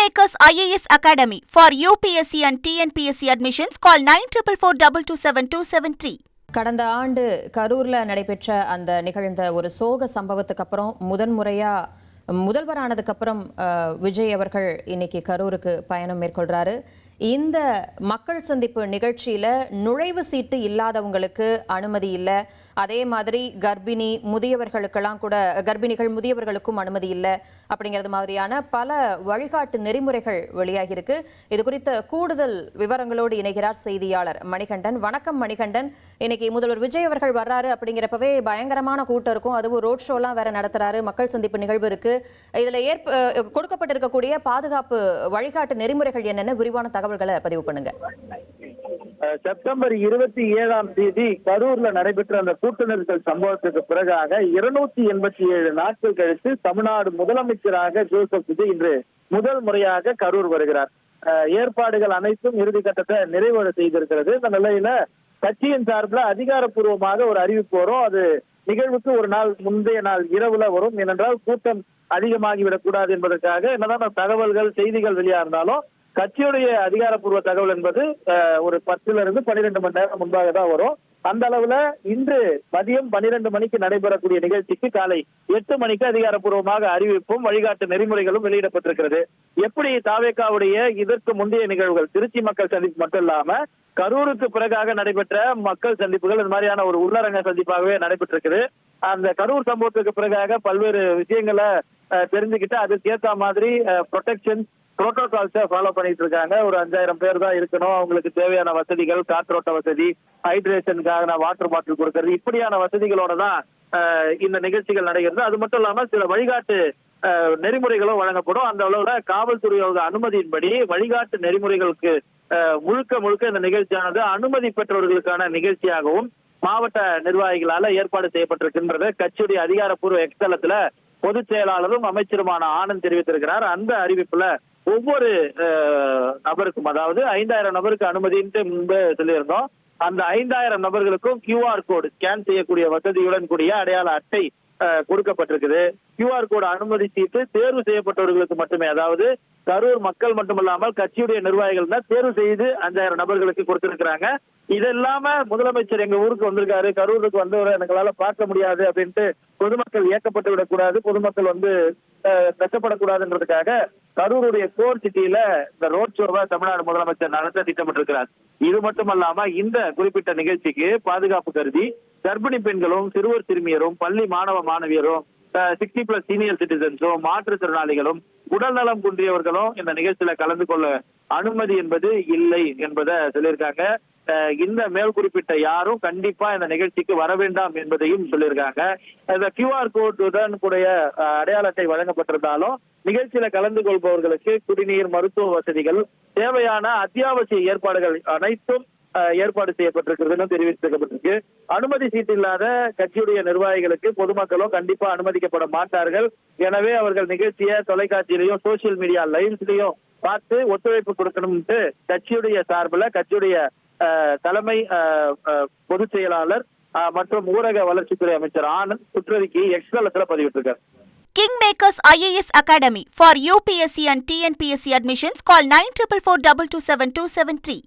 Kingmakers IAS Academy for UPSC and TNPSC admissions. Call 9442272273. கடந்த ஆண்டு கரூர்ல நடைபெற்ற அந்த நிகழ்ந்த ஒரு சோக சம்பவத்துக்கு அப்புறம் முதல்வரானதுக்கு அப்புறம் விஜய் அவர்கள் இன்னைக்கு கரூருக்கு பயணம் மேற்கொள்றாரு. இந்த மக்கள் சந்திப்பு நிகழ்ச்சியில நுழைவு சீட்டு இல்லாதவங்களுக்கு அனுமதி இல்லை. அதே மாதிரி முதியவர்களுக்கும் அனுமதி இல்லை அப்படிங்கிறது மாதிரியான பல வழிகாட்டு நெறிமுறைகள் வெளியாகி இருக்கு. இது குறித்த கூடுதல் விவரங்களோடு இணைகிறார் செய்தியாளர் மணிகண்டன். வணக்கம் மணிகண்டன். இன்னைக்கு முதல்வர் விஜய் அவர்கள் வர்றாரு அப்படிங்கிறப்பவே பயங்கரமான கூட்டம் இருக்கும். அதுவும் ரோட் ஷோலாம் வேற நடத்துறாரு. மக்கள் சந்திப்பு நிகழ்வு இருக்கு. இதுல கொடுக்கப்பட்டிருக்கக்கூடிய பாதுகாப்பு வழிகாட்டு நெறிமுறைகள் என்னென்ன விரிவான தகவல்களை பதிவு பண்ணுங்க. செப்டம்பர் 27 கரூர்ல நடைபெற்ற அந்த கூட்ட நெரிசல் சம்பவத்துக்கு பிறகாக 287 நாட்கள் கழித்து தமிழ்நாடு முதலமைச்சராக ஜோசப் விஜய் இன்று முதல் முறையாக கரூர் வருகிறார். ஏற்பாடுகள் அனைத்தும் இறுதி கட்டத்தை நிறைவு செய்திருக்கிறது. இந்த நிலையில கட்சியின் சார்பில் அதிகாரப்பூர்வமாக ஒரு அறிவிப்பு வரும். அது நிகழ்வுக்கு ஒரு நாள் முந்தைய நாள் இரவுல வரும். ஏனென்றால் கூட்டம் அதிகமாகிவிடக் கூடாது என்பதற்காக என்னதான் தகவல்கள் செய்திகள் வெளியா இருந்தாலும் கட்சியுடைய அதிகாரப்பூர்வ தகவல் என்பது ஒரு 10-12 மணி நேரம் முன்பாக தான் வரும். அந்த அளவுல இன்று மதியம் 12 மணிக்கு நடைபெறக்கூடிய நிகழ்ச்சிக்கு காலை 8 மணிக்கு அதிகாரப்பூர்வமாக அறிவிப்பும் வழிகாட்டு நெறிமுறைகளும் வெளியிடப்பட்டிருக்கிறது. எப்படி தாவேகாவுடைய இதற்கு முந்தைய நிகழ்வுகள் திருச்சி மக்கள் சந்திப்பு மட்டும் இல்லாம கரூருக்கு பிறகாக நடைபெற்ற மக்கள் சந்திப்புகள் இந்த மாதிரியான ஒரு உள்ளரங்க சந்திப்பாகவே நடைபெற்றிருக்குது. அந்த கரூர் சம்பவத்துக்கு பிறகாக பல்வேறு விஷயங்களை தெரிஞ்சுக்கிட்டு அதுக்கேற்ற மாதிரி ப்ரொடெக்ஷன் புரோட்டோகால்ஸை ஃபாலோ பண்ணிட்டு இருக்காங்க. ஒரு 5000 பேர் தான் இருக்கணும். அவங்களுக்கு தேவையான வசதிகள், காற்றோட்ட வசதி, ஹைட்ரேஷனுக்காக வாட்டர் பாட்டில் கொடுக்கறது, இப்படியான வசதிகளோட தான் இந்த நிகழ்ச்சிகள் நடைகிறது. அது மட்டும் இல்லாம சில வழிகாட்டு நெறிமுறைகளும் வழங்கப்படும். அந்த அளவுல காவல்துறையோட அனுமதியின்படி வழிகாட்டு நெறிமுறைகளுக்கு முழுக்க இந்த நிகழ்ச்சியானது அனுமதி பெற்றவர்களுக்கான நிகழ்ச்சியாகவும் மாவட்ட நிர்வாகிகளால ஏற்பாடு செய்யப்பட்டிருக்கின்றது. கட்சியுடைய அதிகாரப்பூர்வ எக்ஸ்தலத்துல பொதுச் செயலாளரும் அமைச்சருமான ஆனந்த் தெரிவித்திருக்கிறார். அந்த அறிவிப்புல ஒவ்வொரு நபருக்கும், அதாவது 5000 நபருக்கு அனுமதின்ட்டு முன்பு சொல்லியிருந்தோம். அந்த 5000 நபர்களுக்கும் QR கோடு ஸ்கேன் செய்யக்கூடிய வசதியுடன் கூடிய அடையாள அட்டை கொடுக்கப்பட்டிருக்குது. QR கோடு அனுமதி சீட்டு தேர்வு செய்யப்பட்டவர்களுக்கு மட்டுமே, அதாவது கரூர் மக்கள் மட்டுமல்லாமல் கட்சியுடைய நிர்வாகிகள் தான் தேர்வு செய்து 5000 நபர்களுக்கு கொடுத்திருக்கிறாங்க. இது இல்லாம முதலமைச்சர் எங்க ஊருக்கு வந்திருக்காரு, கரூருக்கு வந்தவரை எங்களால பார்க்க முடியாது அப்படின்ட்டு பொதுமக்கள் இயக்கப்பட்டு விடக்கூடாது, பொதுமக்கள் கஷ்டப்படக்கூடாதுன்றதுக்காக கரூருடைய கோர் சிட்டியில இந்த ரோட் ஷோவை தமிழ்நாடு முதலமைச்சர் நடத்த திட்டமிட்டிருக்கிறார். இது மட்டுமல்லாம இந்த குறிப்பிட்ட நிகழ்ச்சிக்கு பாதுகாப்பு கருதி கர்ப்பிணி பெண்களும் சிறுவர் சிறுமியரும் பள்ளி மாணவ மாணவியரும் 60+ சீனியர் சிட்டிசன்ஸும் மாற்றுத்திறனாளிகளும் உடல் நலம் குன்றியவர்களும் இந்த நிகழ்ச்சியில கலந்து கொள்ள அனுமதி என்பது இல்லை என்பதை சொல்லியிருக்காங்க. இந்த மேல் குறிப்பிட்ட யாரும் கண்டிப்பா இந்த நிகழ்ச்சிக்கு வர வேண்டாம் என்பதையும் சொல்லியிருக்காங்க. இந்த QR கோடுடன் கூடிய அடையாள அட்டை வழங்கப்பட்டிருந்தாலும் நிகழ்ச்சியில கலந்து கொள்பவர்களுக்கு குடிநீர், மருத்துவ வசதிகள், தேவையான அத்தியாவசிய ஏற்பாடுகள் அனைத்தும் ஏற்பாடு செய்யப்பட்டிருக்கிறது தெரிவிக்கப்பட்டிருக்கு. அனுமதி சீட்டு இல்லாத கட்சியுடைய நிர்வாகிகளுக்கு பொதுமக்களும் கண்டிப்பா அனுமதிக்கப்பட மாட்டார்கள். எனவே அவர்கள் நிகழ்ச்சியை தொலைக்காட்சியிலையும் சோசியல் மீடியா லைவ்ஸ்லயும் பார்த்து ஒத்துழைப்பு கொடுக்கணும்ட்டு கட்சியுடைய சார்பில் கட்சியுடைய தலைமை பொதுச் செயலாளர் மற்றும் ஊரக வளர்ச்சித்துறை அமைச்சர் ஆனந்த் சுற்றறிக்கை எக்ஸ்தலத்துல பதிவிட்டிருக்கார். Kingmakers IAS Academy for UPSC and TNPSC admissions. Call 9442272273.